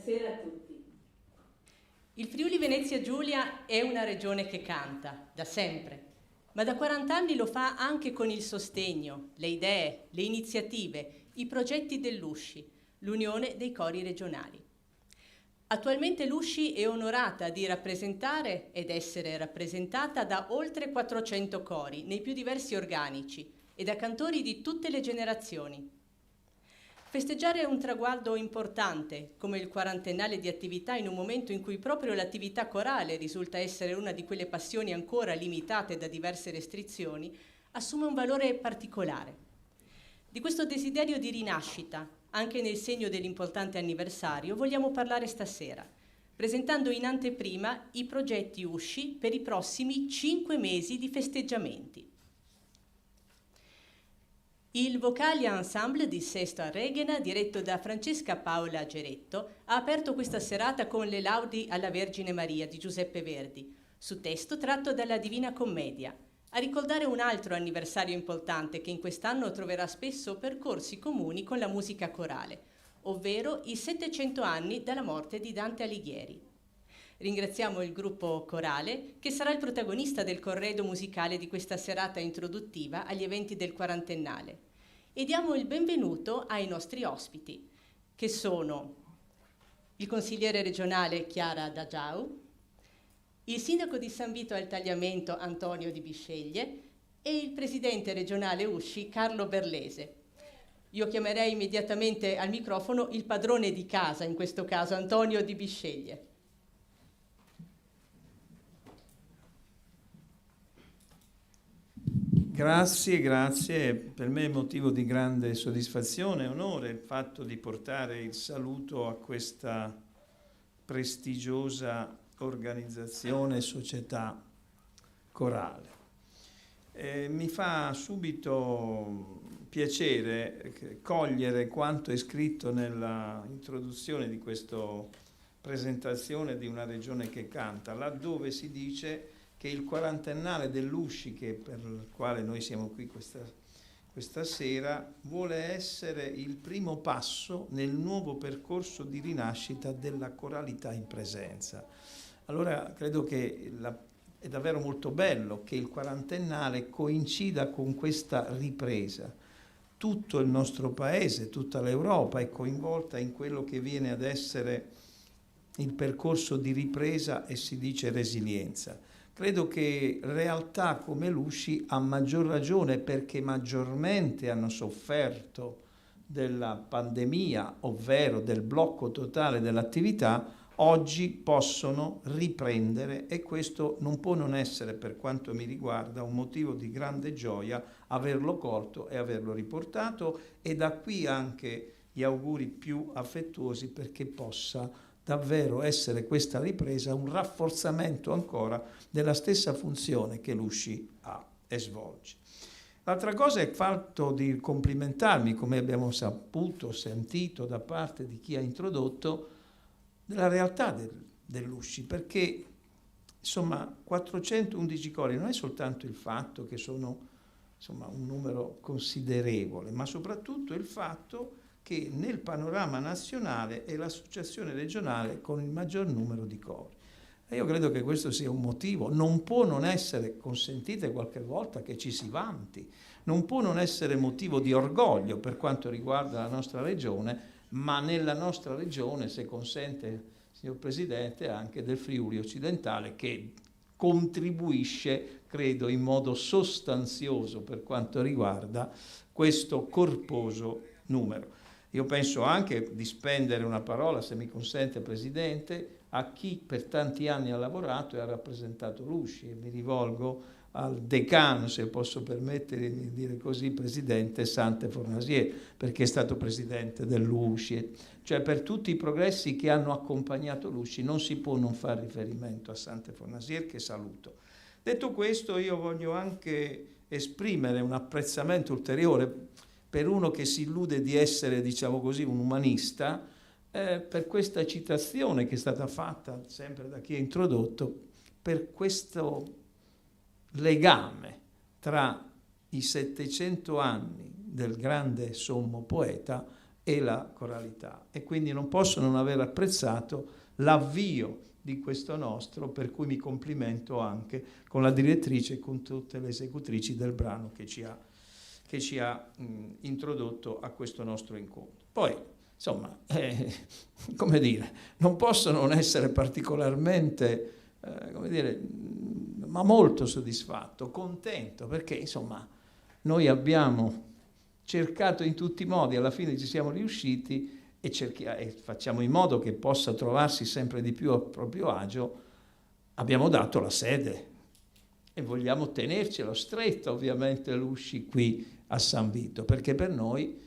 Buonasera a tutti. Il Friuli Venezia Giulia è una regione che canta, da sempre, ma da 40 anni lo fa anche con il sostegno, le idee, le iniziative, i progetti dell'USCI, l'Unione dei Cori Regionali. Attualmente l'USCI è onorata di rappresentare ed essere rappresentata da oltre 400 cori nei più diversi organici e da cantori di tutte le generazioni. Festeggiare un traguardo importante come il quarantennale di attività in un momento in cui proprio l'attività corale risulta essere una di quelle passioni ancora limitate da diverse restrizioni assume un valore particolare. Di questo desiderio di rinascita, anche nel segno dell'importante anniversario, vogliamo parlare stasera, presentando in anteprima i progetti USCI per i prossimi 5 mesi di festeggiamenti. Il Vocalia Ensemble di Sesto a Reghena, diretto da Francesca Paola Geretto, ha aperto questa serata con le Laudi alla Vergine Maria di Giuseppe Verdi, su testo tratto dalla Divina Commedia, a ricordare un altro anniversario importante che in quest'anno troverà spesso percorsi comuni con la musica corale, ovvero i 700 anni dalla morte di Dante Alighieri. Ringraziamo il gruppo corale che sarà il protagonista del corredo musicale di questa serata introduttiva agli eventi del quarantennale e diamo il benvenuto ai nostri ospiti, che sono il consigliere regionale Chiara Dagiau, il sindaco di San Vito al Tagliamento Antonio Di Bisceglie e il presidente regionale USCI Carlo Berlese. Io chiamerei immediatamente al microfono il padrone di casa, in questo caso Antonio Di Bisceglie. Grazie. Per me è motivo di grande soddisfazione e onore il fatto di portare il saluto a questa prestigiosa organizzazione e società corale. Mi fa subito piacere cogliere quanto è scritto nella introduzione di questa presentazione di una regione che canta, laddove si dice che il quarantennale dell'USCI, per il quale noi siamo qui questa sera, vuole essere il primo passo nel nuovo percorso di rinascita della coralità in presenza. Allora credo che è davvero molto bello che il quarantennale coincida con questa ripresa. Tutto il nostro paese, tutta l'Europa è coinvolta in quello che viene ad essere il percorso di ripresa e si dice resilienza. Credo che realtà come l'USCI, a maggior ragione perché maggiormente hanno sofferto della pandemia, ovvero del blocco totale dell'attività, oggi possono riprendere, e questo non può non essere, per quanto mi riguarda, un motivo di grande gioia averlo colto e averlo riportato, e da qui anche gli auguri più affettuosi perché possa davvero essere questa ripresa un rafforzamento ancora della stessa funzione che l'USCI ha e svolge. L'altra cosa è il fatto di complimentarmi, come abbiamo saputo, sentito da parte di chi ha introdotto, della realtà dell'USCI, perché insomma 411 cori non è soltanto il fatto che sono insomma un numero considerevole, ma soprattutto il fatto che nel panorama nazionale è l'associazione regionale con il maggior numero di cori. E io credo che questo sia un motivo, non può non essere, consentite qualche volta che ci si vanti, non può non essere motivo di orgoglio per quanto riguarda la nostra regione, ma nella nostra regione, se consente, signor Presidente, anche del Friuli occidentale, che contribuisce, credo, in modo sostanzioso per quanto riguarda questo corposo numero. Io penso anche di spendere una parola, se mi consente Presidente, a chi per tanti anni ha lavorato e ha rappresentato l'USCI, e mi rivolgo al decano, se posso permettere di dire così, Presidente Sante Fornasier, perché è stato Presidente dell'USCI. Cioè per tutti i progressi che hanno accompagnato l'USCI non si può non fare riferimento a Sante Fornasier, che saluto. Detto questo, io voglio anche esprimere un apprezzamento ulteriore per uno che si illude di essere, diciamo così, un umanista, per questa citazione che è stata fatta sempre da chi ha introdotto, per questo legame tra i 700 anni del grande sommo poeta e la coralità, e quindi non posso non aver apprezzato l'avvio di questo nostro, per cui mi complimento anche con la direttrice e con tutte le esecutrici del brano che ci ha introdotto a questo nostro incontro. Poi, insomma, come dire, non posso non essere particolarmente, come dire, ma molto soddisfatto, contento, perché, insomma, noi abbiamo cercato in tutti i modi, alla fine ci siamo riusciti e facciamo in modo che possa trovarsi sempre di più a proprio agio. Abbiamo dato la sede e vogliamo tenercelo stretto, ovviamente, l'Usci qui a San Vito, perché per noi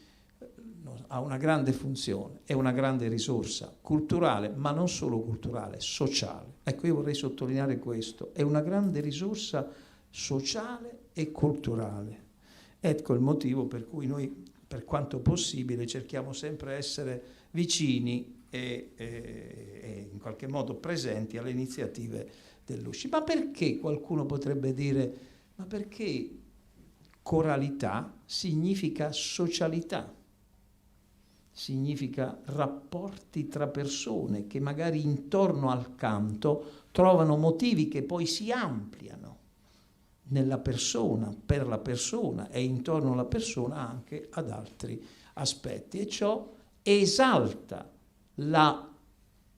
ha una grande funzione, è una grande risorsa culturale, ma non solo culturale, sociale. Ecco, io vorrei sottolineare questo, è una grande risorsa sociale e culturale. Ecco il motivo per cui noi, per quanto possibile, cerchiamo sempre di essere vicini e in qualche modo presenti alle iniziative dell'Usci. Ma perché, qualcuno potrebbe dire, ma perché coralità significa socialità? Significa rapporti tra persone che magari intorno al canto trovano motivi che poi si ampliano nella persona, per la persona e intorno alla persona anche ad altri aspetti, e ciò esalta la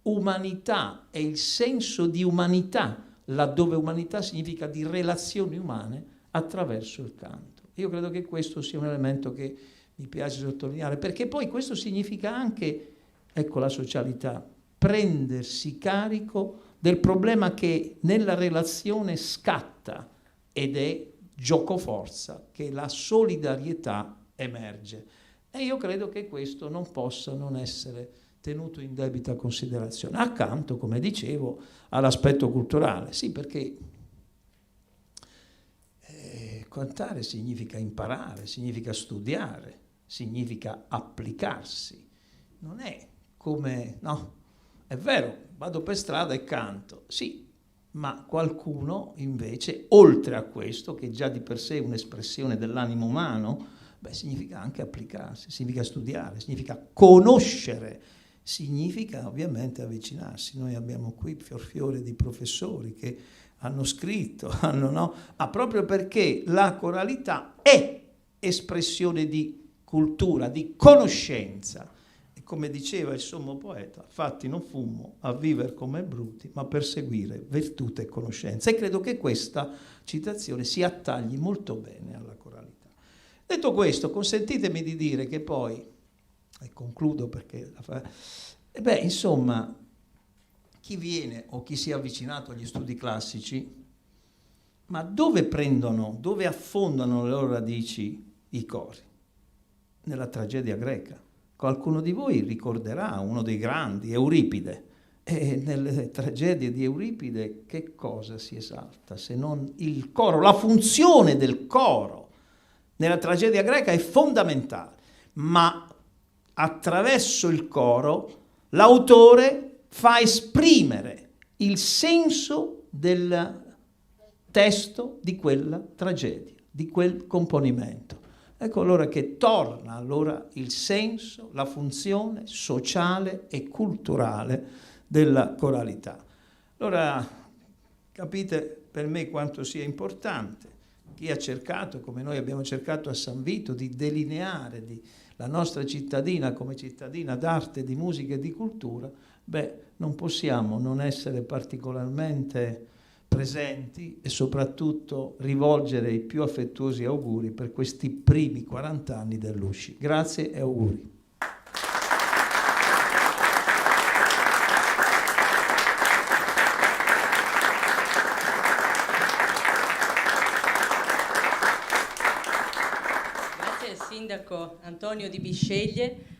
umanità e il senso di umanità, laddove umanità significa di relazioni umane, attraverso il canto. Io credo che questo sia un elemento che mi piace sottolineare, perché poi questo significa anche, ecco la socialità, prendersi carico del problema che nella relazione scatta, ed è giocoforza, che la solidarietà emerge. E io credo che questo non possa non essere tenuto in debita considerazione, accanto, come dicevo, all'aspetto culturale. Sì, perché cantare significa imparare, significa studiare, significa applicarsi. Non è come, no, è vero, vado per strada e canto, sì, ma qualcuno invece, oltre a questo, che già di per sé è un'espressione dell'animo umano, significa anche applicarsi, significa studiare, significa conoscere, significa ovviamente avvicinarsi. Noi abbiamo qui fior di professori che hanno scritto, proprio perché la coralità è espressione di cultura, di conoscenza. Come diceva il sommo poeta, fatti non fummo a vivere come bruti, ma perseguire virtù e conoscenza. E credo che questa citazione si attagli molto bene alla coralità. Detto questo, consentitemi di dire che poi, e concludo perché, insomma, chi viene o chi si è avvicinato agli studi classici, ma dove affondano le loro radici i cori? Nella tragedia greca. Qualcuno di voi ricorderà uno dei grandi, Euripide. E nelle tragedie di Euripide che cosa si esalta se non il coro? La funzione del coro nella tragedia greca è fondamentale, ma attraverso il coro l'autore fa esprimere il senso del testo di quella tragedia, di quel componimento. Ecco allora che torna il senso, la funzione sociale e culturale della coralità. Allora capite per me quanto sia importante. Chi ha cercato, come noi abbiamo cercato a San Vito, di delineare la nostra cittadina come cittadina d'arte, di musica e di cultura, non possiamo non essere particolarmente presenti e soprattutto rivolgere i più affettuosi auguri per questi primi 40 anni dell'Usci. Grazie e auguri. Grazie al sindaco Antonio Di Bisceglie,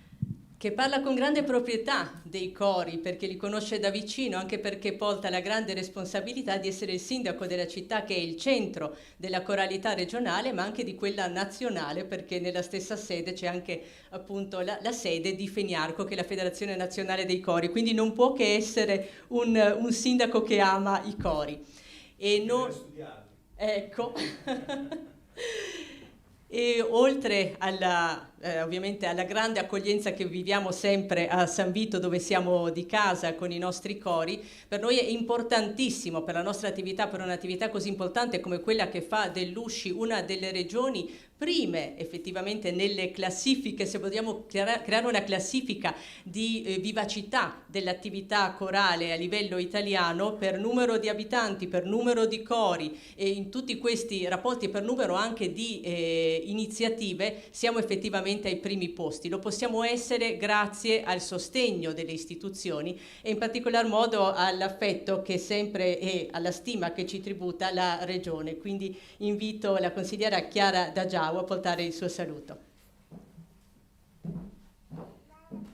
che parla con grande proprietà dei cori, perché li conosce da vicino, anche perché porta la grande responsabilità di essere il sindaco della città che è il centro della coralità regionale, ma anche di quella nazionale, perché nella stessa sede c'è anche appunto la sede di Feniarco, che è la Federazione Nazionale dei Cori, quindi non può che essere un sindaco che ama i cori. E ecco. E oltre alla ovviamente alla grande accoglienza che viviamo sempre a San Vito, dove siamo di casa con i nostri cori. Per noi è importantissimo, per la nostra attività, per un'attività così importante come quella che fa dell'Usci una delle regioni prime effettivamente nelle classifiche, se vogliamo creare una classifica di vivacità dell'attività corale a livello italiano per numero di abitanti, per numero di cori, e in tutti questi rapporti per numero anche di iniziative siamo effettivamente ai primi posti. Lo possiamo essere grazie al sostegno delle istituzioni e in particolar modo all'affetto che sempre e alla stima che ci tributa la Regione. Quindi invito la consigliera Chiara D'Agiao a portare il suo saluto.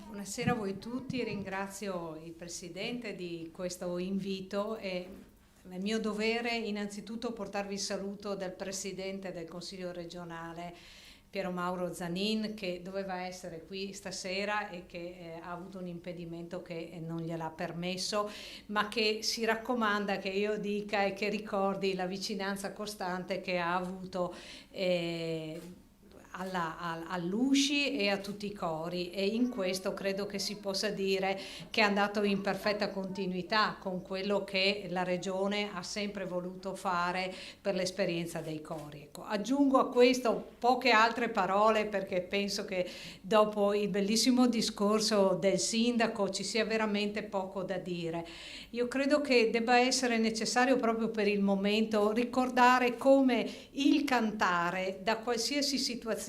Buonasera a voi tutti, ringrazio il Presidente di questo invito e è mio dovere innanzitutto portarvi il saluto del Presidente del Consiglio regionale Piero Mauro Zanin, che doveva essere qui stasera e che ha avuto un impedimento che non gliel'ha permesso, ma che si raccomanda che io dica e che ricordi la vicinanza costante che ha avuto all'Usci e a tutti i cori, e in questo credo che si possa dire che è andato in perfetta continuità con quello che la Regione ha sempre voluto fare per l'esperienza dei cori. Ecco, aggiungo a questo poche altre parole perché penso che dopo il bellissimo discorso del Sindaco ci sia veramente poco da dire. Io credo che debba essere necessario proprio per il momento ricordare come il cantare da qualsiasi situazione,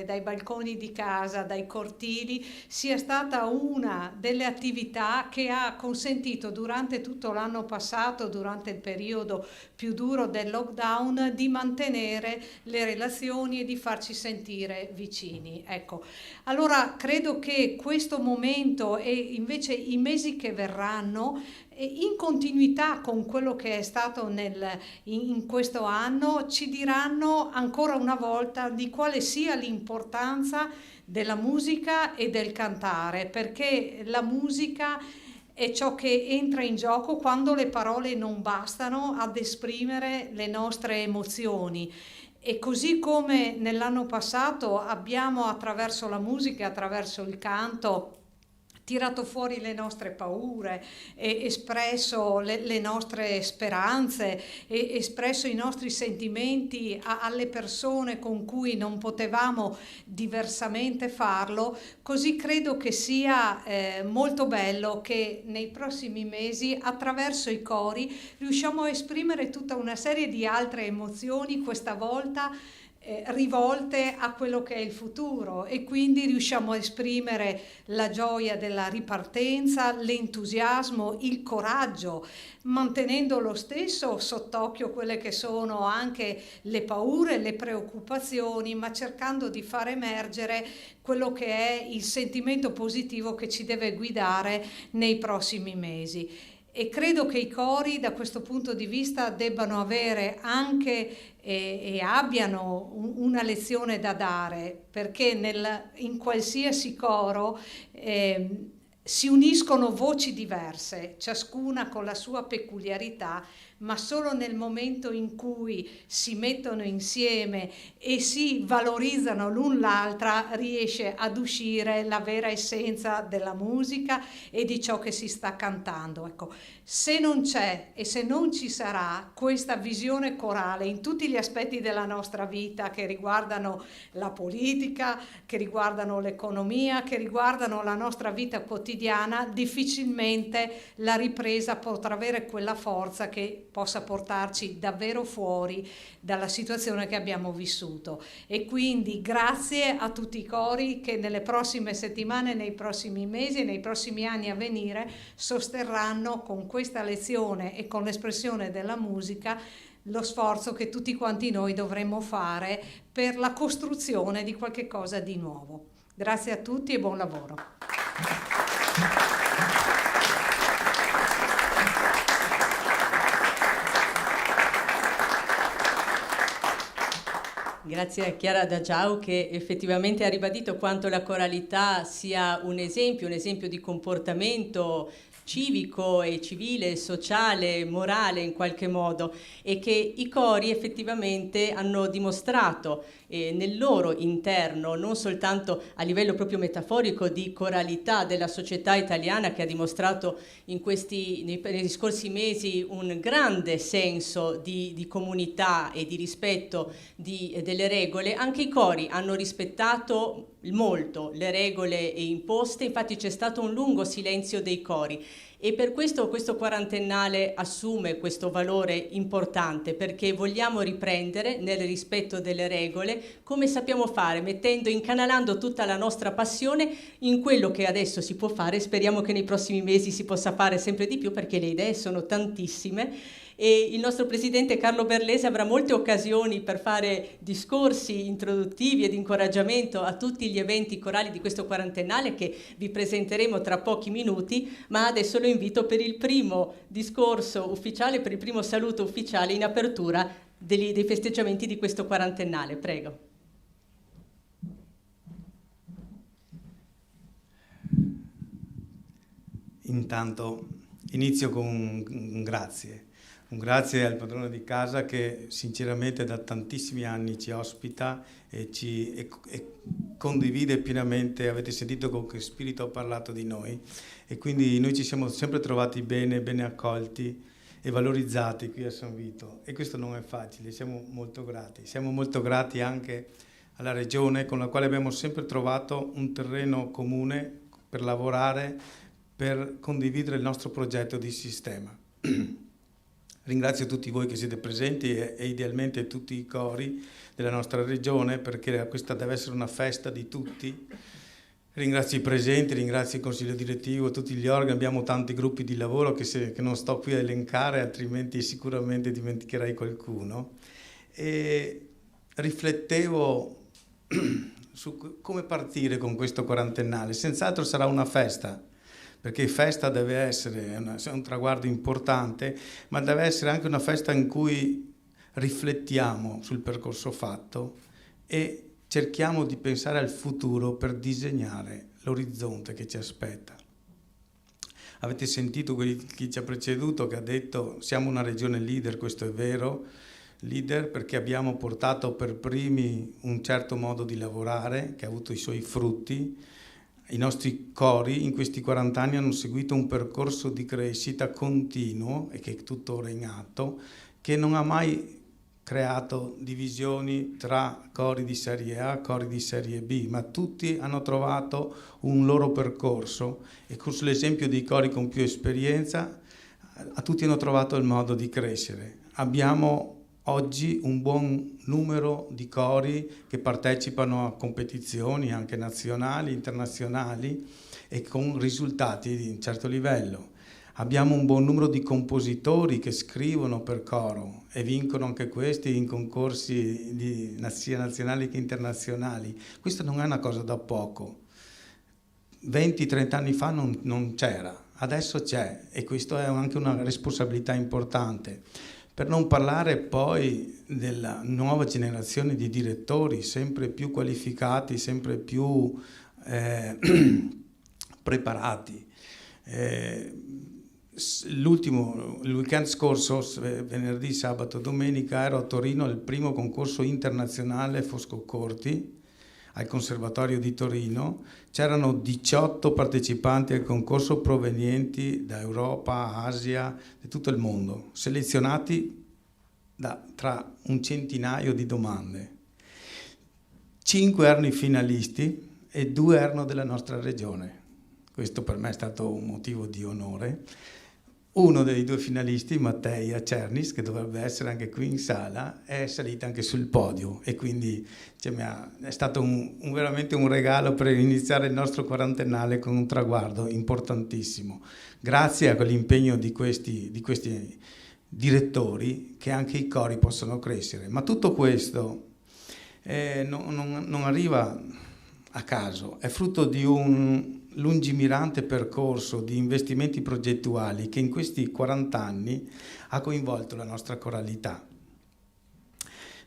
dai balconi di casa, dai cortili, sia stata una delle attività che ha consentito durante tutto l'anno passato, durante il periodo più duro del lockdown, di mantenere le relazioni e di farci sentire vicini. Ecco, allora credo che questo momento e invece i mesi che verranno, in continuità con quello che è stato in questo anno, ci diranno ancora una volta di quale sia l'importanza della musica e del cantare, perché la musica è ciò che entra in gioco quando le parole non bastano ad esprimere le nostre emozioni. E così come nell'anno passato abbiamo, attraverso la musica, attraverso il canto, tirato fuori le nostre paure, espresso le nostre speranze, espresso i nostri sentimenti alle persone con cui non potevamo diversamente farlo, così credo che sia molto bello che nei prossimi mesi attraverso i cori riusciamo a esprimere tutta una serie di altre emozioni, questa volta rivolte a quello che è il futuro, e quindi riusciamo a esprimere la gioia della ripartenza, l'entusiasmo, il coraggio, mantenendo lo stesso sott'occhio quelle che sono anche le paure, le preoccupazioni, ma cercando di far emergere quello che è il sentimento positivo che ci deve guidare nei prossimi mesi. E credo che i cori da questo punto di vista debbano avere anche e abbiano una lezione da dare, perché in qualsiasi coro si uniscono voci diverse, ciascuna con la sua peculiarità, ma solo nel momento in cui si mettono insieme e si valorizzano l'un l'altra riesce ad uscire la vera essenza della musica e di ciò che si sta cantando. Ecco, se non c'è e se non ci sarà questa visione corale in tutti gli aspetti della nostra vita che riguardano la politica, che riguardano l'economia, che riguardano la nostra vita quotidiana, difficilmente la ripresa potrà avere quella forza che possa portarci davvero fuori dalla situazione che abbiamo vissuto. E quindi grazie a tutti i cori che nelle prossime settimane, nei prossimi mesi e nei prossimi anni a venire sosterranno con questa lezione e con l'espressione della musica lo sforzo che tutti quanti noi dovremmo fare per la costruzione di qualche cosa di nuovo. Grazie a tutti e buon lavoro. Grazie a Chiara Dagiau, che effettivamente ha ribadito quanto la coralità sia un esempio di comportamento civico e civile, sociale, morale in qualche modo, e che i cori effettivamente hanno dimostrato nel loro interno, non soltanto a livello proprio metaforico di coralità della società italiana, che ha dimostrato nei scorsi mesi un grande senso di comunità e di rispetto delle regole. Anche i cori hanno rispettato molto le regole imposte, infatti c'è stato un lungo silenzio dei cori. E per questo quarantennale assume questo valore importante, perché vogliamo riprendere nel rispetto delle regole, come sappiamo fare, incanalando tutta la nostra passione in quello che adesso si può fare. Speriamo che nei prossimi mesi si possa fare sempre di più, perché le idee sono tantissime. E il nostro presidente Carlo Berlese avrà molte occasioni per fare discorsi introduttivi e di incoraggiamento a tutti gli eventi corali di questo quarantennale, che vi presenteremo tra pochi minuti, ma adesso lo invito per il primo discorso ufficiale, per il primo saluto ufficiale in apertura dei festeggiamenti di questo quarantennale. Prego. Intanto inizio con un grazie. Un grazie al padrone di casa, che sinceramente da tantissimi anni ci ospita e condivide pienamente. Avete sentito con che spirito ho parlato di noi, e quindi noi ci siamo sempre trovati bene accolti e valorizzati qui a San Vito, e questo non è facile. Siamo molto grati anche alla Regione, con la quale abbiamo sempre trovato un terreno comune per lavorare, per condividere il nostro progetto di sistema. Ringrazio tutti voi che siete presenti e idealmente tutti i cori della nostra regione, perché questa deve essere una festa di tutti. Ringrazio i presenti, ringrazio il consiglio direttivo, tutti gli organi. Abbiamo tanti gruppi di lavoro che non sto qui a elencare, altrimenti sicuramente dimenticherei qualcuno. E riflettevo su come partire con questo quarantennale. Senz'altro sarà una festa, perché festa deve essere un traguardo importante, ma deve essere anche una festa in cui riflettiamo sul percorso fatto e cerchiamo di pensare al futuro per disegnare l'orizzonte che ci aspetta. Avete sentito chi ci ha preceduto che ha detto: siamo una regione leader. Questo è vero, leader perché abbiamo portato per primi un certo modo di lavorare che ha avuto i suoi frutti. I nostri cori in questi 40 anni hanno seguito un percorso di crescita continuo, e che è tuttora in atto, che non ha mai creato divisioni tra cori di serie A, cori di serie B, ma tutti hanno trovato un loro percorso, e con l'esempio dei cori con più esperienza tutti hanno trovato il modo di crescere. Abbiamo oggi un buon numero di cori che partecipano a competizioni anche nazionali, internazionali, e con risultati di un certo livello. Abbiamo un buon numero di compositori che scrivono per coro e vincono anche questi in concorsi sia nazionali che internazionali. Questo non è una cosa da poco. 20-30 anni fa non c'era, adesso c'è, e questo è anche una responsabilità importante. Per non parlare poi della nuova generazione di direttori sempre più qualificati, sempre più preparati. Il weekend scorso, venerdì, sabato, domenica, ero a Torino al primo concorso internazionale Fosco Corti al Conservatorio di Torino. C'erano 18 partecipanti al concorso provenienti da Europa, Asia, di tutto il mondo, selezionati tra un centinaio di domande. 5 erano i finalisti e 2 erano della nostra regione. Questo per me è stato un motivo di onore. Uno dei 2 finalisti, Matteia Cernis, che dovrebbe essere anche qui in sala, è salita anche sul podio, e quindi è stato veramente un regalo per iniziare il nostro quarantennale con un traguardo importantissimo. Grazie a quell'impegno di questi direttori che anche i cori possono crescere. Ma tutto questo non arriva a caso, è frutto di un lungimirante percorso di investimenti progettuali che in questi 40 anni ha coinvolto la nostra coralità.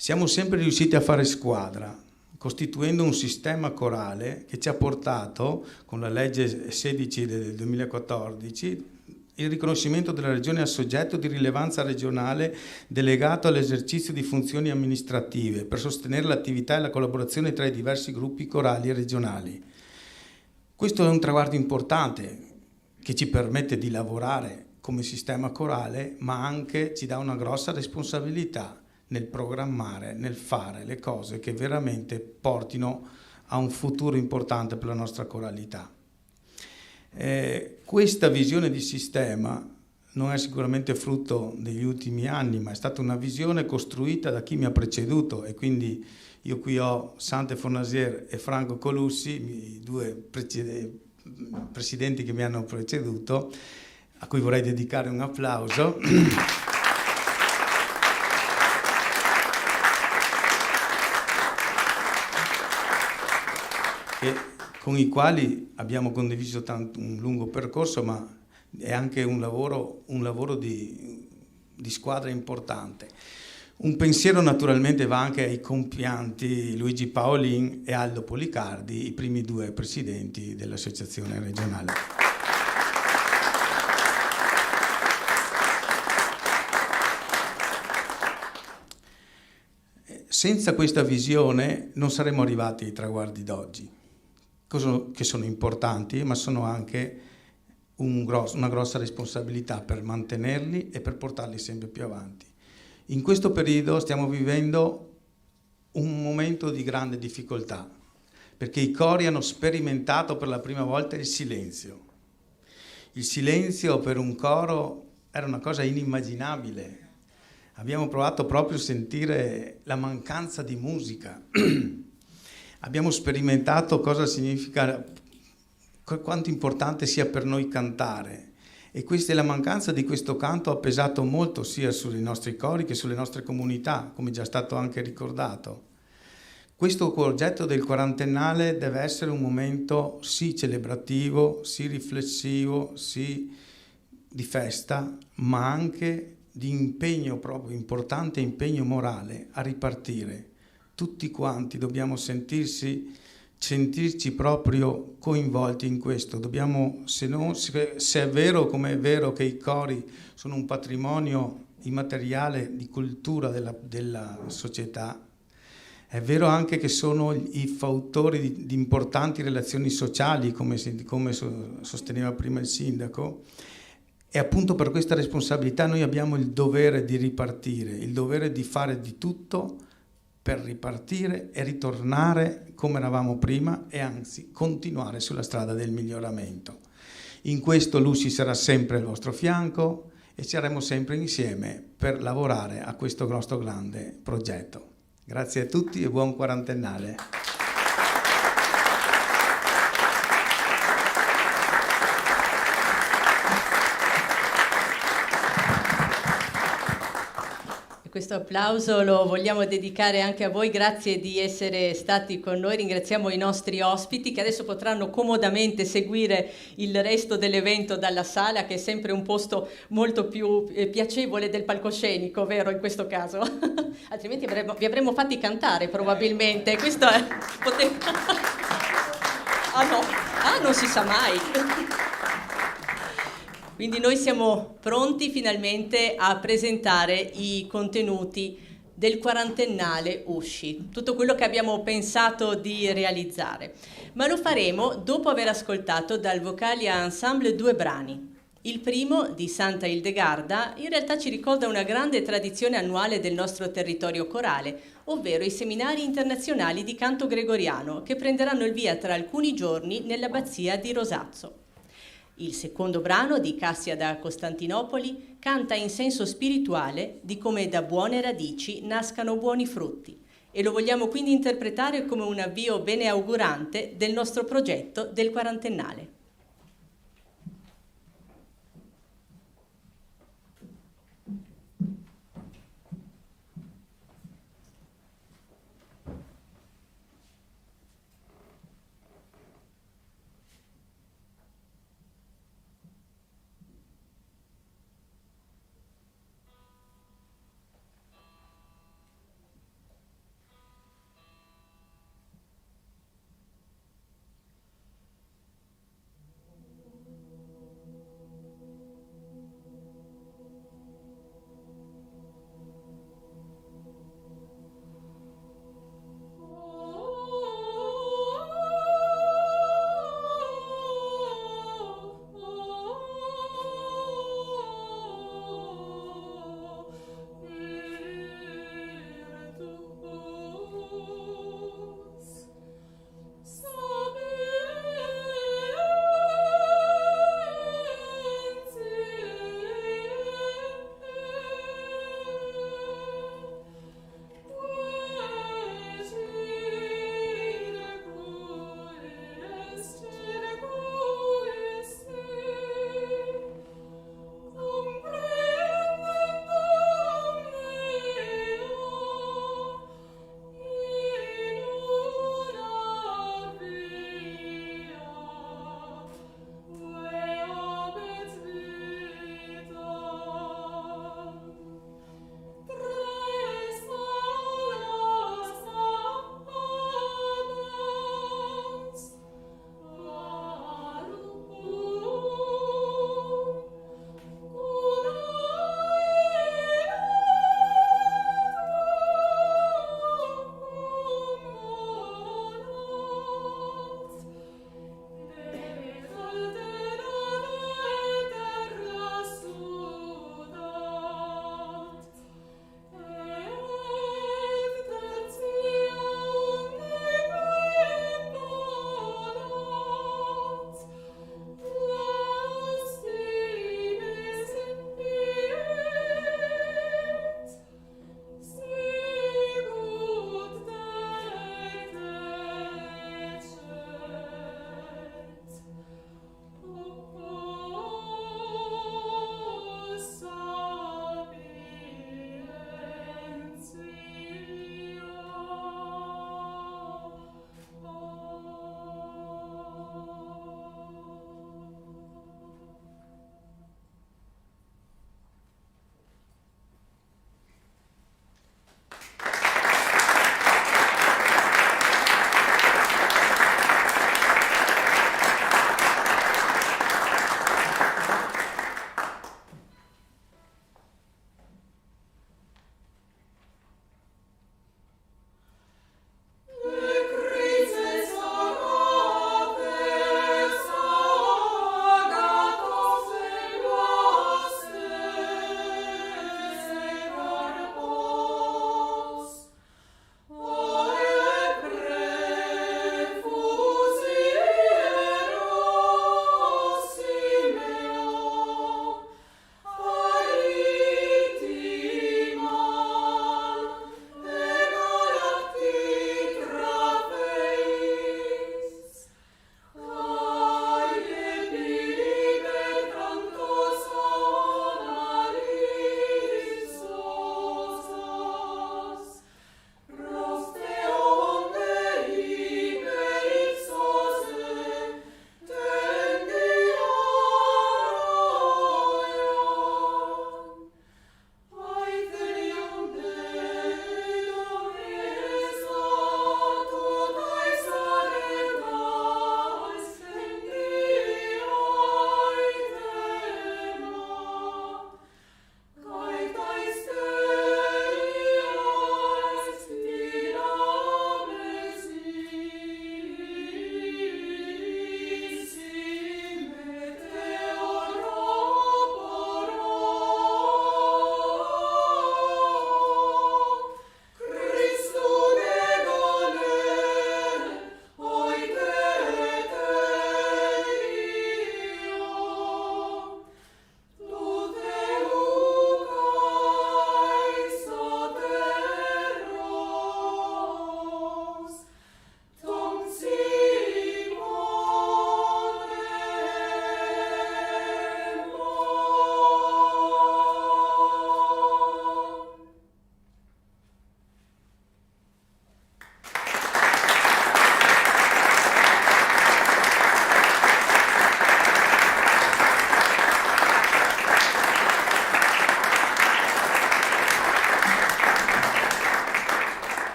Siamo sempre riusciti a fare squadra, costituendo un sistema corale che ci ha portato, con la legge 16 del 2014, il riconoscimento della regione a soggetto di rilevanza regionale delegato all'esercizio di funzioni amministrative per sostenere l'attività e la collaborazione tra i diversi gruppi corali e regionali. Questo è un traguardo importante che ci permette di lavorare come sistema corale, ma anche ci dà una grossa responsabilità nel programmare, nel fare le cose che veramente portino a un futuro importante per la nostra coralità. Questa visione di sistema non è sicuramente frutto degli ultimi anni, ma è stata una visione costruita da chi mi ha preceduto, e quindi io qui ho Sante Fornasier e Franco Colussi, i due presidenti che mi hanno preceduto, a cui vorrei dedicare un applauso. Con i quali abbiamo condiviso un lungo percorso, ma è anche un lavoro di squadra importante. Un pensiero naturalmente va anche ai compianti Luigi Paolin e Aldo Policardi, i primi due presidenti dell'associazione regionale. Senza questa visione non saremmo arrivati ai traguardi d'oggi, che sono importanti, ma sono anche una grossa responsabilità per mantenerli e per portarli sempre più avanti. In questo periodo stiamo vivendo un momento di grande difficoltà, perché i cori hanno sperimentato per la prima volta il silenzio. Il silenzio per un coro era una cosa inimmaginabile. Abbiamo provato proprio a sentire la mancanza di musica. Abbiamo sperimentato cosa significa, quanto importante sia per noi cantare. E la mancanza di questo canto ha pesato molto sia sui nostri cori che sulle nostre comunità, come già stato anche ricordato. Questo progetto del quarantennale deve essere un momento sì celebrativo, sì riflessivo, sì di festa, ma anche di impegno proprio, importante impegno morale a ripartire. Tutti quanti dobbiamo sentirci proprio coinvolti in questo. Dobbiamo, se è vero, come è vero che i cori sono un patrimonio immateriale di cultura della società, è vero anche che sono i fautori di importanti relazioni sociali, come sosteneva prima il sindaco. E appunto per questa responsabilità noi abbiamo il dovere di ripartire, il dovere di fare di tutto per ripartire e ritornare come eravamo prima e anzi continuare sulla strada del miglioramento. In questo Lucy sarà sempre al vostro fianco e saremo sempre insieme per lavorare a questo nostro grande progetto. Grazie a tutti e buon quarantennale. Questo applauso lo vogliamo dedicare anche a voi, grazie di essere stati con noi, ringraziamo i nostri ospiti che adesso potranno comodamente seguire il resto dell'evento dalla sala, che è sempre un posto molto più piacevole del palcoscenico, vero in questo caso? Altrimenti vi avremmo fatti cantare probabilmente, questo è... non si sa mai. Quindi noi siamo pronti finalmente a presentare i contenuti del quarantennale Usci, tutto quello che abbiamo pensato di realizzare. Ma lo faremo dopo aver ascoltato dal Vocalia Ensemble 2 brani. Il primo, di Santa Ildegarda, in realtà ci ricorda una grande tradizione annuale del nostro territorio corale, ovvero i seminari internazionali di canto gregoriano, che prenderanno il via tra alcuni giorni nell'abbazia di Rosazzo. Il secondo brano, di Cassia da Costantinopoli, canta in senso spirituale di come da buone radici nascano buoni frutti, e lo vogliamo quindi interpretare come un avvio beneaugurante del nostro progetto del quarantennale.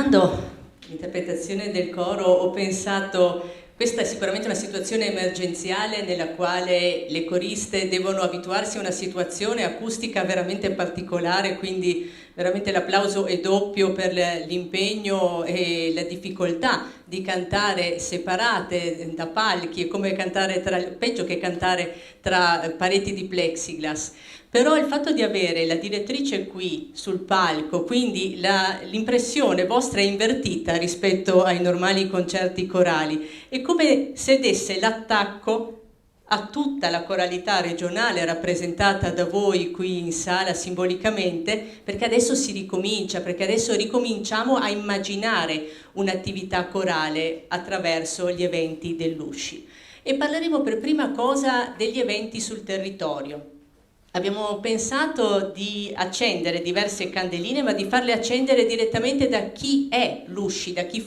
ascoltando l'interpretazione del coro ho pensato, questa è sicuramente una situazione emergenziale nella quale le coriste devono abituarsi a una situazione acustica veramente particolare, quindi veramente l'applauso è doppio per l'impegno e la difficoltà di cantare separate da palchi, è come cantare peggio che cantare tra pareti di plexiglass. Però il fatto di avere la direttrice qui sul palco, quindi l'impressione vostra è invertita rispetto ai normali concerti corali, è come se desse l'attacco a tutta la coralità regionale rappresentata da voi qui in sala simbolicamente, perché adesso si ricomincia, perché adesso ricominciamo a immaginare un'attività corale attraverso gli eventi dell'Usci. E parleremo per prima cosa degli eventi sul territorio. Abbiamo pensato di accendere diverse candeline, ma di farle accendere direttamente da chi è l'Usci, da chi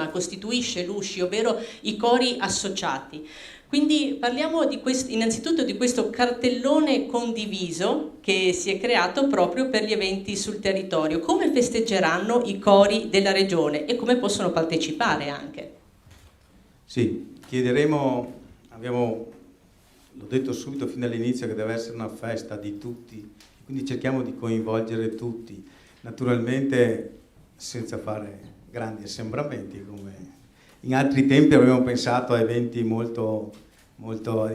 costituisce l'Usci, ovvero i cori associati. Quindi parliamo innanzitutto di questo cartellone condiviso che si è creato proprio per gli eventi sul territorio. Come festeggeranno i cori della regione e come possono partecipare anche? Sì, l'ho detto subito fin dall'inizio che deve essere una festa di tutti, quindi cerchiamo di coinvolgere tutti, naturalmente senza fare grandi assembramenti come in altri tempi. Abbiamo pensato a eventi molto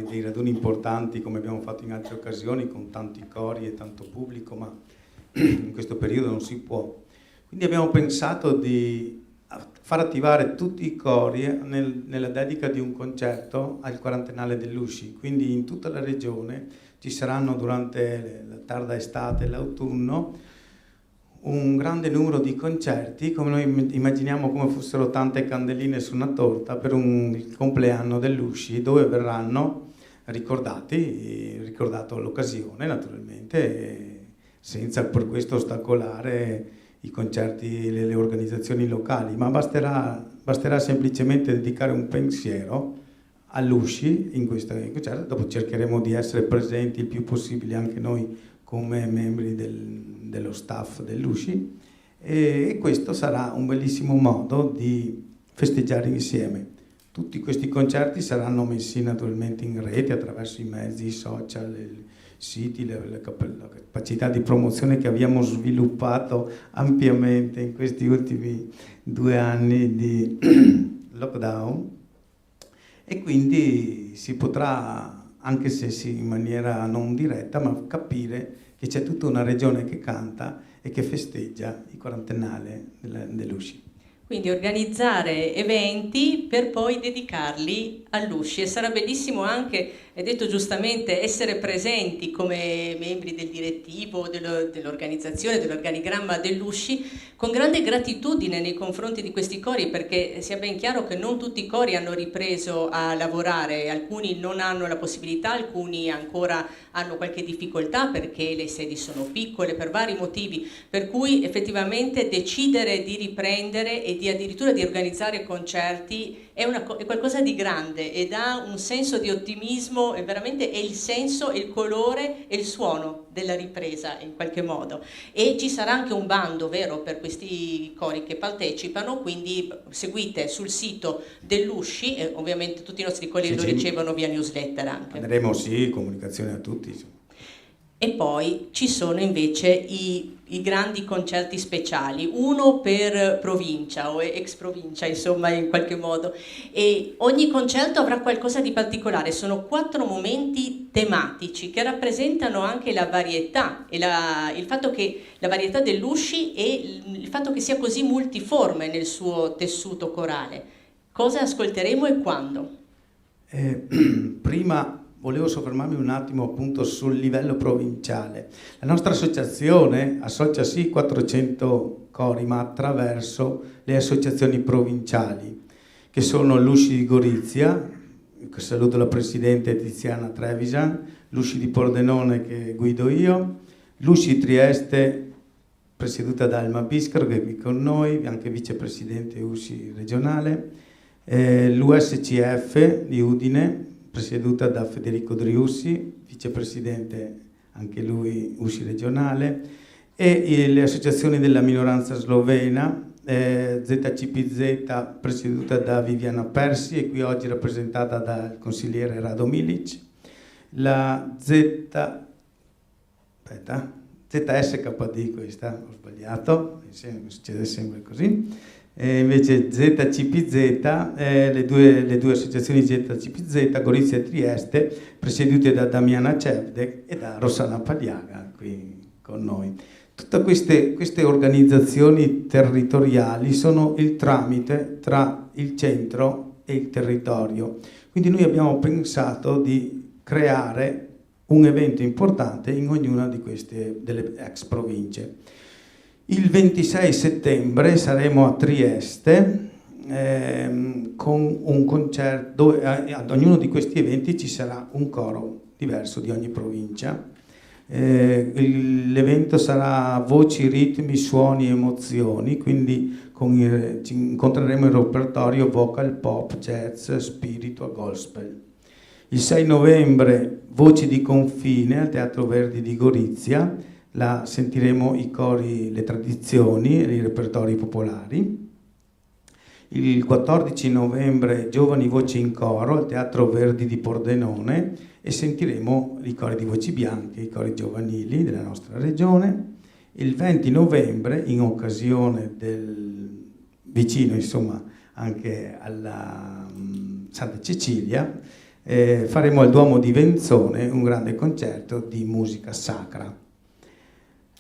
dei raduni importanti come abbiamo fatto in altre occasioni con tanti cori e tanto pubblico, ma in questo periodo non si può. Quindi abbiamo pensato di far attivare tutti i cori nella dedica di un concerto al quarantennale dell'Usci. Quindi in tutta la regione ci saranno durante la tarda estate e l'autunno un grande numero di concerti, come noi immaginiamo come fossero tante candeline su una torta per il compleanno dell'Usci, dove verranno ricordato l'occasione naturalmente, senza per questo ostacolare i concerti, le organizzazioni locali, ma basterà semplicemente dedicare un pensiero all'Usci in questo concerto. Dopo cercheremo di essere presenti il più possibile anche noi come membri dello staff dell'Usci, e questo sarà un bellissimo modo di festeggiare insieme. Tutti questi concerti saranno messi naturalmente in rete attraverso i mezzi social, i siti, la capacità di promozione che abbiamo sviluppato ampiamente in questi ultimi 2 anni di lockdown, e quindi si potrà, anche se in maniera non diretta, ma capire che c'è tutta una regione che canta e che festeggia il quarantennale dell'Usci. Quindi organizzare eventi per poi dedicarli all'Usci, e sarà bellissimo anche, hai detto giustamente, essere presenti come membri del direttivo, dell'organizzazione, dell'organigramma dell'Usci, con grande gratitudine nei confronti di questi cori, perché sia ben chiaro che non tutti i cori hanno ripreso a lavorare, alcuni non hanno la possibilità, alcuni ancora hanno qualche difficoltà perché le sedi sono piccole, per vari motivi, per cui effettivamente decidere di riprendere e addirittura di organizzare concerti è qualcosa di grande e dà un senso di ottimismo, e veramente è il senso, il colore e il suono della ripresa in qualche modo. E ci sarà anche un bando, vero, per questi cori che partecipano, quindi seguite sul sito dell'Usci, e ovviamente tutti i nostri cori lo ricevono via newsletter anche. Manderemo comunicazione a tutti. E poi ci sono invece i grandi concerti speciali, uno per provincia o ex provincia, insomma, in qualche modo, e ogni concerto avrà qualcosa di particolare. Sono 4 momenti tematici che rappresentano anche la varietà e il fatto che la varietà dell'Usci e il fatto che sia così multiforme nel suo tessuto corale. Cosa ascolteremo e quando? Prima volevo soffermarmi un attimo appunto sul livello provinciale. La nostra associazione associa sì 400 cori, ma attraverso le associazioni provinciali, che sono l'Usci di Gorizia, che saluto la presidente Tiziana Trevisan, l'Usci di Pordenone che guido io, l'Usci di Trieste presieduta da Alma Biscaro che è qui con noi, anche vicepresidente Usci regionale, l'USCF di Udine presieduta da Federico Driussi, vicepresidente anche lui Usci regionale, e le associazioni della minoranza slovena, ZCPZ presieduta da Viviana Persi e qui oggi rappresentata dal consigliere Rado Milic, la ZSKD, questa ho sbagliato, succede sempre così, e invece ZCPZ, le due associazioni ZCPZ, Gorizia e Trieste, presiedute da Damiana Cevdek e da Rossana Paliaga qui con noi. Tutte queste organizzazioni territoriali sono il tramite tra il centro e il territorio. Quindi noi abbiamo pensato di creare un evento importante in ognuna di queste delle ex province. Il 26 settembre saremo a Trieste con un concerto dove ad ognuno di questi eventi ci sarà un coro diverso di ogni provincia. L'evento sarà voci, ritmi, suoni, emozioni, quindi ci incontreremo il repertorio vocal, pop, jazz, spiritual, gospel. Il 6 novembre voci di confine al Teatro Verdi di Gorizia, là sentiremo i cori, le tradizioni e i repertori popolari. Il 14 novembre giovani voci in coro al Teatro Verdi di Pordenone e sentiremo i cori di voci bianche, i cori giovanili della nostra regione. Il 20 novembre, in occasione del vicino, insomma, anche alla Santa Cecilia, faremo al Duomo di Venzone un grande concerto di musica sacra.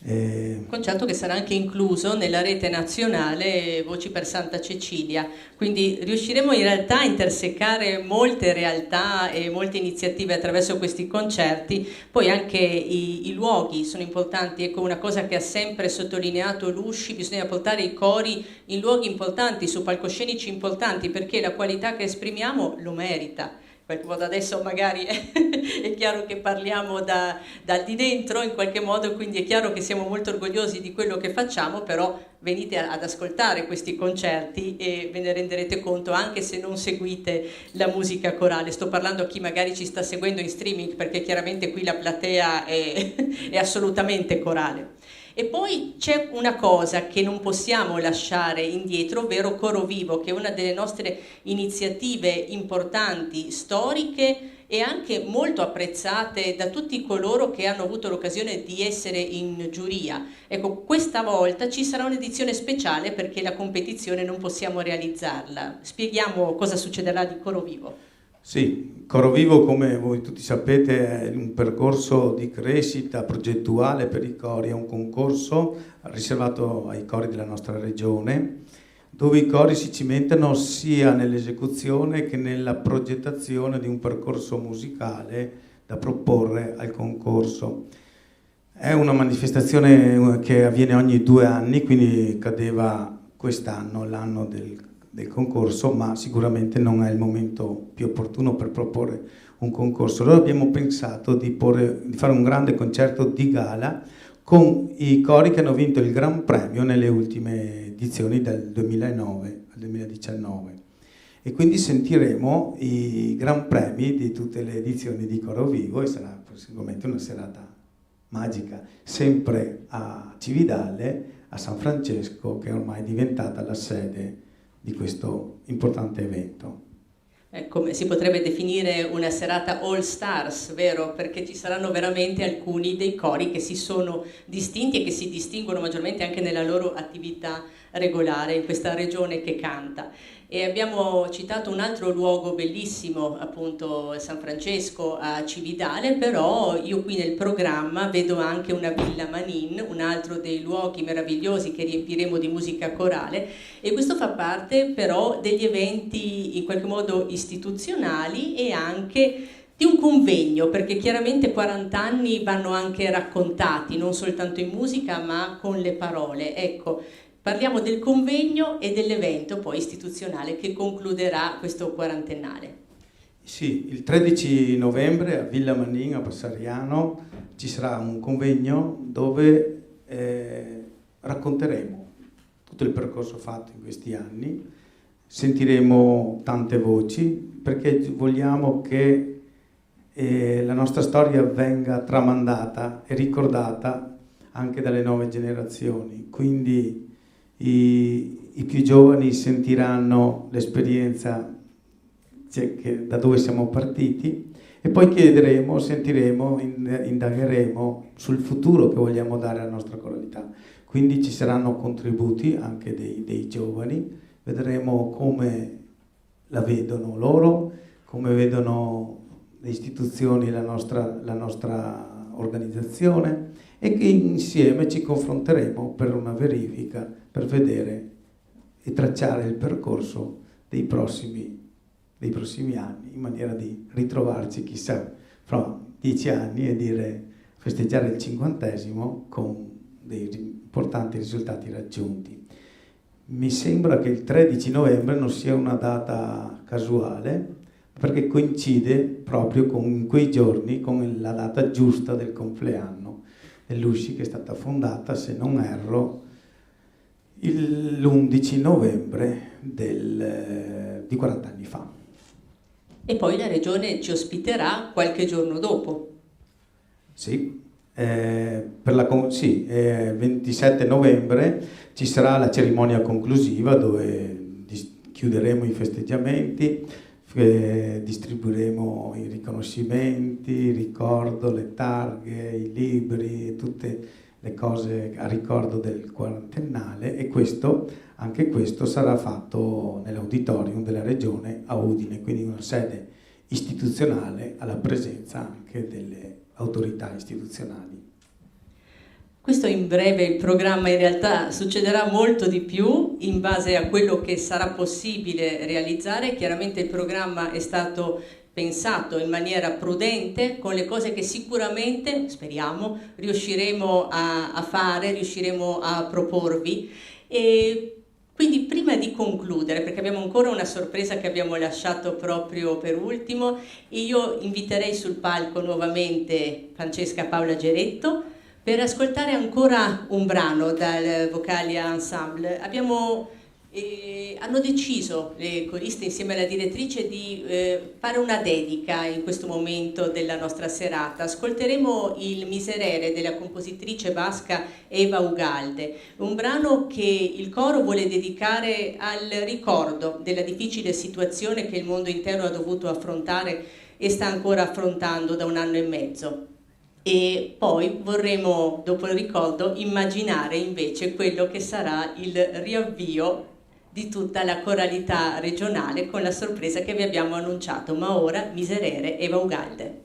Concerto che sarà anche incluso nella rete nazionale Voci per Santa Cecilia, quindi riusciremo in realtà a intersecare molte realtà e molte iniziative attraverso questi concerti. Poi anche i luoghi sono importanti, ecco, una cosa che ha sempre sottolineato Lusci: bisogna portare i cori in luoghi importanti, su palcoscenici importanti, perché la qualità che esprimiamo lo merita. In qualche modo adesso magari è chiaro che parliamo da di dentro in qualche modo, quindi è chiaro che siamo molto orgogliosi di quello che facciamo, però venite ad ascoltare questi concerti e ve ne renderete conto anche se non seguite la musica corale. Sto parlando a chi magari ci sta seguendo in streaming, perché chiaramente qui la platea è assolutamente corale. E poi c'è una cosa che non possiamo lasciare indietro, ovvero Coro Vivo, che è una delle nostre iniziative importanti, storiche e anche molto apprezzate da tutti coloro che hanno avuto l'occasione di essere in giuria. Ecco, questa volta ci sarà un'edizione speciale perché la competizione non possiamo realizzarla. Spieghiamo cosa succederà di Coro Vivo. Sì, Coro Vivo, come voi tutti sapete, è un percorso di crescita progettuale per i cori, è un concorso riservato ai cori della nostra regione, dove i cori si cimentano sia nell'esecuzione che nella progettazione di un percorso musicale da proporre al concorso. È una manifestazione che avviene ogni 2 anni, quindi cadeva quest'anno, l'anno del concorso, ma sicuramente non è il momento più opportuno per proporre un concorso. Allora abbiamo pensato di fare un grande concerto di gala con i cori che hanno vinto il Gran Premio nelle ultime edizioni dal 2009 al 2019 e quindi sentiremo i Gran Premi di tutte le edizioni di Coro Vivo e sarà sicuramente una serata magica, sempre a Cividale, a San Francesco, che è ormai diventata la sede di questo importante evento. Come si potrebbe definire una serata all stars, vero? Perché ci saranno veramente alcuni dei cori che si sono distinti e che si distinguono maggiormente anche nella loro attività regolare in questa regione che canta. E abbiamo citato un altro luogo bellissimo, appunto San Francesco a Cividale, però io qui nel programma vedo anche una Villa Manin, un altro dei luoghi meravigliosi che riempiremo di musica corale, e questo fa parte però degli eventi in qualche modo istituzionali e anche di un convegno, perché chiaramente 40 anni vanno anche raccontati, non soltanto in musica ma con le parole. Ecco, parliamo del convegno e dell'evento poi istituzionale che concluderà questo quarantennale. Sì, il 13 novembre a Villa Manin, a Passariano, ci sarà un convegno dove racconteremo tutto il percorso fatto in questi anni, sentiremo tante voci perché vogliamo che la nostra storia venga tramandata e ricordata anche dalle nuove generazioni. Quindi i più giovani sentiranno l'esperienza, da dove siamo partiti, e poi chiederemo, sentiremo, indagheremo sul futuro che vogliamo dare alla nostra coralità. Quindi ci saranno contributi anche dei giovani, vedremo come la vedono loro, come vedono le istituzioni, la nostra organizzazione, e che insieme ci confronteremo per una verifica, per vedere e tracciare il percorso dei prossimi anni, in maniera di ritrovarci, chissà, fra 10 anni e festeggiare il 50° con dei importanti risultati raggiunti. Mi sembra che il 13 novembre non sia una data casuale, perché coincide proprio con quei giorni, con la data giusta del compleanno dell'USCI, che è stata fondata, se non erro, l'11 novembre di 40 anni fa. E poi la Regione ci ospiterà qualche giorno dopo. Sì, 27 novembre ci sarà la cerimonia conclusiva dove chiuderemo i festeggiamenti, distribuiremo i riconoscimenti, il ricordo, le targhe, i libri, tutte le cose a ricordo del quarantennale, e anche questo sarà fatto nell'auditorium della Regione a Udine, quindi una sede istituzionale alla presenza anche delle autorità istituzionali. Questo in breve il programma, in realtà succederà molto di più in base a quello che sarà possibile realizzare. Chiaramente il programma è stato pensato in maniera prudente, con le cose che sicuramente, speriamo, riusciremo a fare, riusciremo a proporvi. E quindi prima di concludere, perché abbiamo ancora una sorpresa che abbiamo lasciato proprio per ultimo, io inviterei sul palco nuovamente Francesca Paola Geretto per ascoltare ancora un brano dal Vocalia Ensemble. Hanno deciso le coriste insieme alla direttrice di fare una dedica in questo momento della nostra serata. Ascolteremo il Miserere della compositrice basca Eva Ugalde, un brano che il coro vuole dedicare al ricordo della difficile situazione che il mondo intero ha dovuto affrontare e sta ancora affrontando da 1 anno e mezzo. E poi vorremmo, dopo il ricordo, immaginare invece quello che sarà il riavvio di tutta la coralità regionale con la sorpresa che vi abbiamo annunciato. Ma ora Miserere, Eva Ugalde.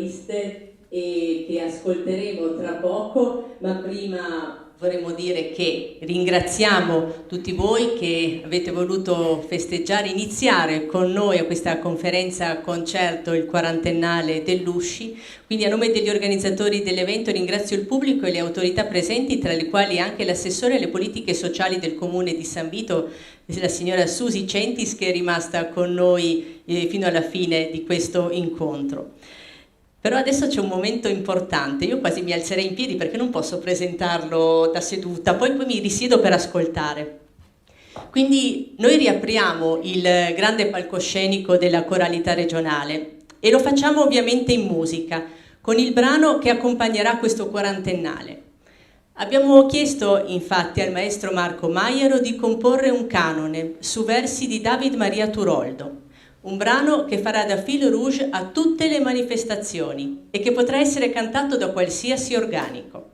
coriste e che ascolteremo tra poco, ma prima vorremmo dire che ringraziamo tutti voi che avete voluto festeggiare, iniziare con noi a questa conferenza concerto il quarantennale dell'Usci. Quindi a nome degli organizzatori dell'evento ringrazio il pubblico e le autorità presenti, tra le quali anche l'assessore alle politiche sociali del comune di San Vito, la signora Susi Centis, che è rimasta con noi fino alla fine di questo incontro. Però adesso c'è un momento importante, io quasi mi alzerei in piedi perché non posso presentarlo da seduta, poi mi risiedo per ascoltare. Quindi noi riapriamo il grande palcoscenico della coralità regionale e lo facciamo ovviamente in musica, con il brano che accompagnerà questo quarantennale. Abbiamo chiesto infatti al maestro Marco Maiero di comporre un canone su versi di David Maria Turoldo, un brano che farà da fil rouge a tutte le manifestazioni e che potrà essere cantato da qualsiasi organico.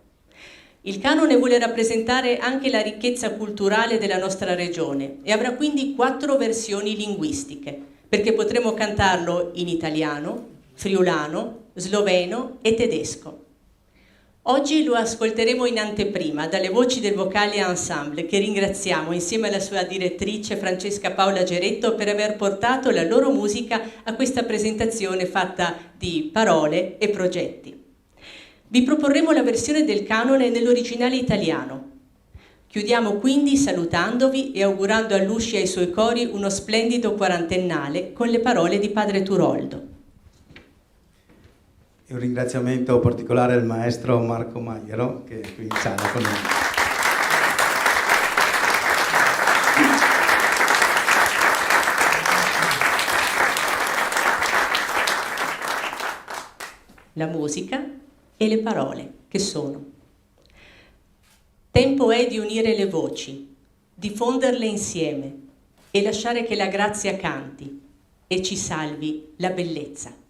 Il canone vuole rappresentare anche la ricchezza culturale della nostra regione e avrà quindi 4 versioni linguistiche, perché potremo cantarlo in italiano, friulano, sloveno e tedesco. Oggi lo ascolteremo in anteprima dalle voci del Vocale Ensemble, che ringraziamo insieme alla sua direttrice Francesca Paola Geretto per aver portato la loro musica a questa presentazione fatta di parole e progetti. Vi proporremo la versione del canone nell'originale italiano. Chiudiamo quindi salutandovi e augurando all'Usci e ai suoi cori uno splendido quarantennale con le parole di Padre Turoldo. E un ringraziamento particolare al maestro Marco Maiero, che è qui in sala con noi. La musica e le parole, che sono: tempo è di unire le voci, diffonderle insieme e lasciare che la grazia canti e ci salvi la bellezza.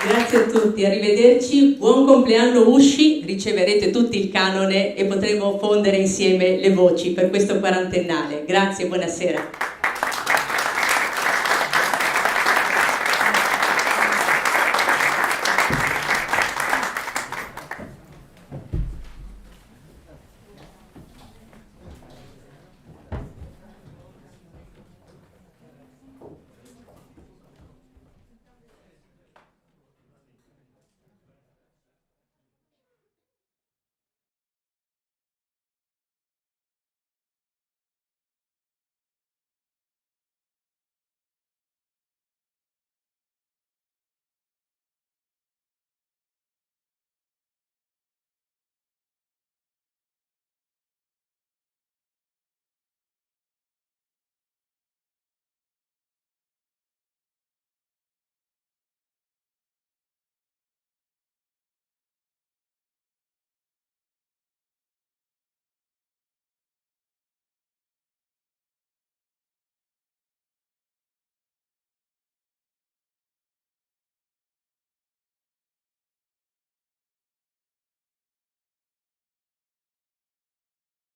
Grazie a tutti, arrivederci, buon compleanno Usci, riceverete tutti il canone e potremo fondere insieme le voci per questo quarantennale. Grazie, buonasera.